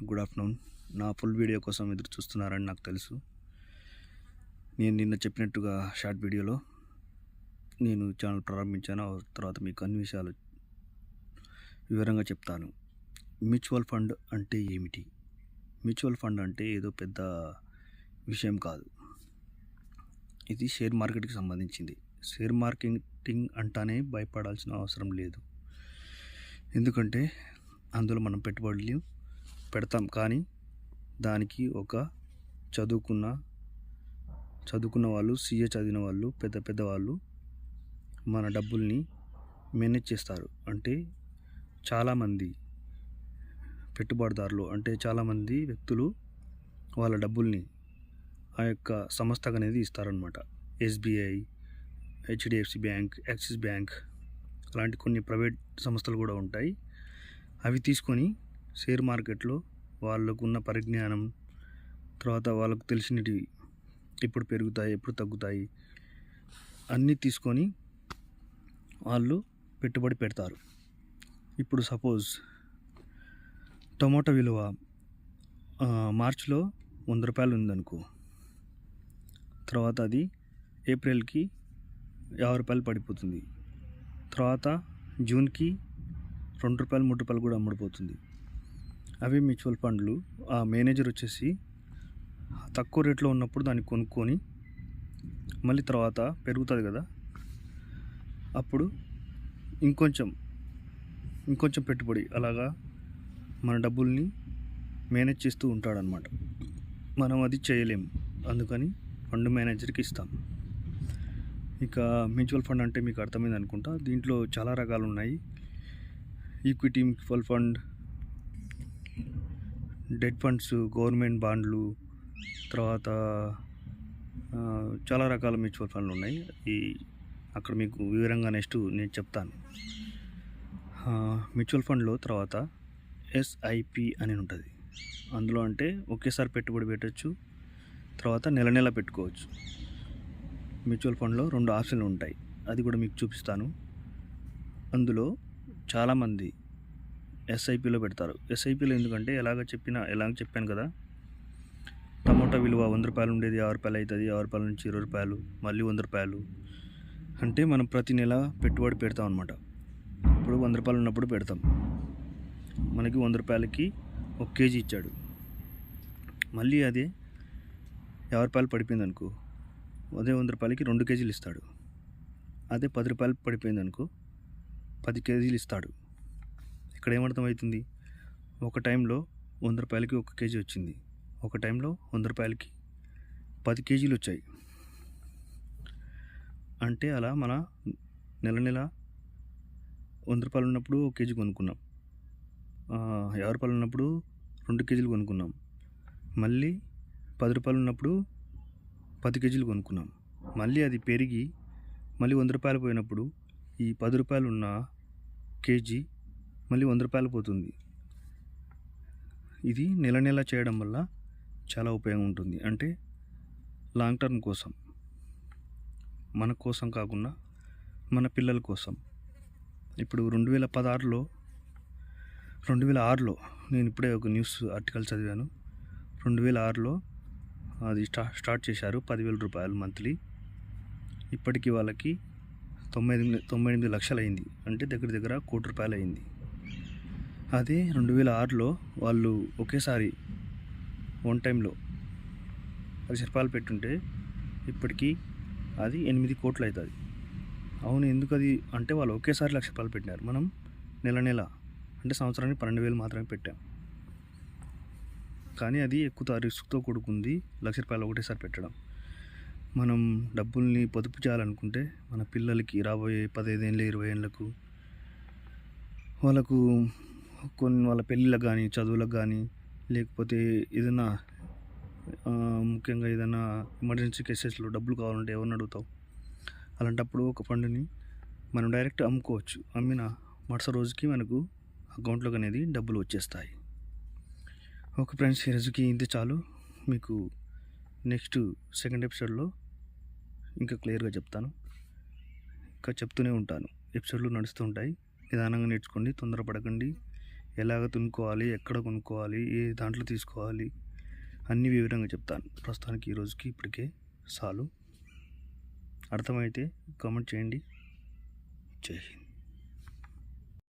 Good afternoon. నా full video కోసం ఎదురు చూస్తున్నారని నాకు తెలుసు. నేను నిన్న చెప్పినట్టుగా షార్ట్ వీడియోలో నేను ఛానల్ ప్రారంభించాను. తర్వాత మీకు అన్ని విషయాలు వివరంగా చెప్తాను. మ్యూచువల్ ఫండ్ అంటే ఏమిటి? మ్యూచువల్ ఫండ్ అంటే ఏదో పెద్ద విషయం కాదు. ఇది షేర్ మార్కెట్కి సంబంధించింది. షేర్ మార్కెటింగ్ అంటానే భయపడాల్సిన అవసరం లేదు. ఎందుకంటే అందులో మనం పెట్టుబడులు పెడతాం, కానీ దానికి ఒక చదువుకున్న వాళ్ళు, సీఏ చదివిన వాళ్ళు, పెద్ద వాళ్ళు మన డబ్బుల్ని మేనేజ్ చేస్తారు. అంటే చాలామంది పెట్టుబడిదారులు, అంటే చాలామంది వ్యక్తులు వాళ్ళ డబ్బుల్ని ఆ యొక్క సంస్థకు అనేది ఇస్తారనమాట. SBI, HDFC bank, axis bank అలాంటి కొన్ని ప్రైవేట్ సంస్థలు కూడా ఉంటాయి. అవి తీసుకొని షేర్ మార్కెట్లో వాళ్ళకు ఉన్న పరిజ్ఞానం, తర్వాత వాళ్ళకు తెలిసినవి ఎప్పుడు పెరుగుతాయి, ఎప్పుడు తగ్గుతాయి అన్నీ తీసుకొని వాళ్ళు పెట్టుబడి పెడతారు. ఇప్పుడు సపోజ్ టొమాటో విలువ మార్చిలో 100 రూపాయలు ఉందనుకో, తర్వాత అది ఏప్రిల్కి 50 రూపాయలు పడిపోతుంది. తర్వాత జూన్కి 2 రూపాయలు 3 రూపాయలు కూడా అమ్ముడిపోతుంది. అవి మ్యూచువల్ ఫండ్లు. ఆ మేనేజర్ వచ్చేసి తక్కువ రేట్లో ఉన్నప్పుడు దాన్ని కొనుక్కొని మళ్ళీ తర్వాత పెరుగుతుంది కదా, అప్పుడు ఇంకొంచెం పెట్టుబడి అలాగా మన డబ్బుల్ని మేనేజ్ చేస్తూ ఉంటాడనమాట. మనం అది చేయలేం, అందుకని ఫండ్ మేనేజర్కి ఇస్తాం. ఇక మ్యూచువల్ ఫండ్ అంటే మీకు అర్థమైంది అనుకుంటా. దీంట్లో చాలా రకాలు ఉన్నాయి. Equity mutual fund, debt funds, government బాండ్లు, తర్వాత చాలా రకాల మ్యూచువల్ ఫండ్లు ఉన్నాయి. అక్కడ మీకు వివరంగా నెక్స్ట్ నేను చెప్తాను. మ్యూచువల్ ఫండ్లో తర్వాత ఎస్ఐపి అని ఉంటుంది. అందులో అంటే ఒకేసారి పెట్టుబడి పెట్టచ్చు, తర్వాత నెల పెట్టుకోవచ్చు. మ్యూచువల్ ఫండ్లో 2 ఆప్షన్లు ఉంటాయి, అది కూడా మీకు చూపిస్తాను. అందులో చాలామంది ఎస్ఐపిలో పెడతారు. ఎస్ఐపిలో ఎందుకంటే ఎలాగ చెప్పాను కదా, టమోటా విలువ 100 రూపాయలు ఉండేది 50 రూపాయలు అవుతుంది, 50 రూపాయల నుంచి 20 రూపాయలు, మళ్ళీ 100 రూపాయలు. అంటే మనం ప్రతి నెల పెట్టుబడి పెడతాం అనమాట. ఇప్పుడు 100 రూపాయలు ఉన్నప్పుడు పెడతాం, మనకి 100 రూపాయలకి 1 కేజీ ఇచ్చాడు. మళ్ళీ అదే 50 రూపాయలు పడిపోయింది అనుకో, అదే 100 రూపాయలకి 2 కేజీలు ఇస్తాడు. అదే 10 రూపాయలు పడిపోయింది అనుకో, 10 కేజీలు ఇస్తాడు. ఇక్కడ ఏమర్థమవుతుంది? ఒక టైంలో 100 రూపాయలకి 1 కేజీ వచ్చింది, ఒక టైంలో 100 రూపాయలకి 10 కేజీలు వచ్చాయి. అంటే అలా మన నెల 100 రూపాయలు ఉన్నప్పుడు 1 కేజీ కొనుక్కున్నాం, 50 రూపాయలు ఉన్నప్పుడు 2 కేజీలు కొనుక్కున్నాం, మళ్ళీ 10 రూపాయలు ఉన్నప్పుడు 10 కేజీలు కొనుక్కున్నాం. మళ్ళీ అది పెరిగి మళ్ళీ 100 రూపాయలు పోయినప్పుడు ఈ 10 రూపాయలు ఉన్న కేజీ మళ్ళీ 100 రూపాయలు పోతుంది. ఇది నెల చేయడం వల్ల చాలా ఉపయోగం ఉంటుంది. అంటే లాంగ్ టర్మ్ కోసం, మన కోసం కాకుండా మన పిల్లల కోసం. ఇప్పుడు 2006లో నేను ఇప్పుడే ఒక న్యూస్ ఆర్టికల్ చదివాను. 2006లో అది స్టార్ట్ చేశారు, 10,000 రూపాయలు మంత్లీ. ఇప్పటికీ వాళ్ళకి 98 లక్షలు అయింది, అంటే దగ్గర 1 కోటి రూపాయలు అయింది. అదే 2006లో వాళ్ళు ఒకేసారి వన్ టైంలో 10 రూపాయలు పెట్టుంటే ఇప్పటికీ అది 8 కోట్లు అవుతుంది. అవును, ఎందుకు అది అంటే వాళ్ళు ఒకేసారి 1,00,000 రూపాయలు పెట్టినారు. మనం నెల అంటే సంవత్సరానికి 12,000 మాత్రమే పెట్టాం. కానీ అది ఎక్కువ రిస్క్తో కూడుకుంది, 1,00,000 రూపాయలు ఒకటేసారి పెట్టడం. మనం డబ్బుల్ని పొదుపు చేయాలనుకుంటే మన పిల్లలకి రాబోయే 15 ఏళ్ళు 20 ఏళ్ళకు వాళ్ళకు కొన్ని వాళ్ళ పెళ్ళిళ్ళకు కానీ, చదువులకు కానీ, లేకపోతే ఏదైనా ముఖ్యంగా ఏదైనా ఎమర్జెన్సీ కేసెస్లో డబ్బులు కావాలంటే ఎవరిని అడుగుతావు? అలాంటప్పుడు ఒక ఫండ్ని మనం డైరెక్ట్ అమ్ముకోవచ్చు. అమ్మిన మరుసటి రోజుకి మనకు అకౌంట్లోకి అనేది డబ్బులు వచ్చేస్తాయి. ఓకే ఫ్రెండ్స్, ఈరోజుకి ఇంతే చాలు. మీకు నెక్స్ట్ సెకండ్ ఎపిసోడ్లో ఇంకా క్లియర్గా చెప్తాను. ఇంకా చెప్తూనే ఉంటాను, ఎపిసోడ్లు నడుస్తూ ఉంటాయి. నిదానంగా నేర్చుకోండి, తొందరపడకండి. ఎలాగ కొనుక్కోవాలి, ఎక్కడ కొనుక్కోవాలి, ఏ దాంట్లో తీసుకోవాలి అన్ని వివరంగా చెప్తాను. ప్రస్తుతానికి ఈ రోజుకి ఇప్పటికే చాలు. అర్థమైతే కామెంట్ చేయండి. జై హింద్.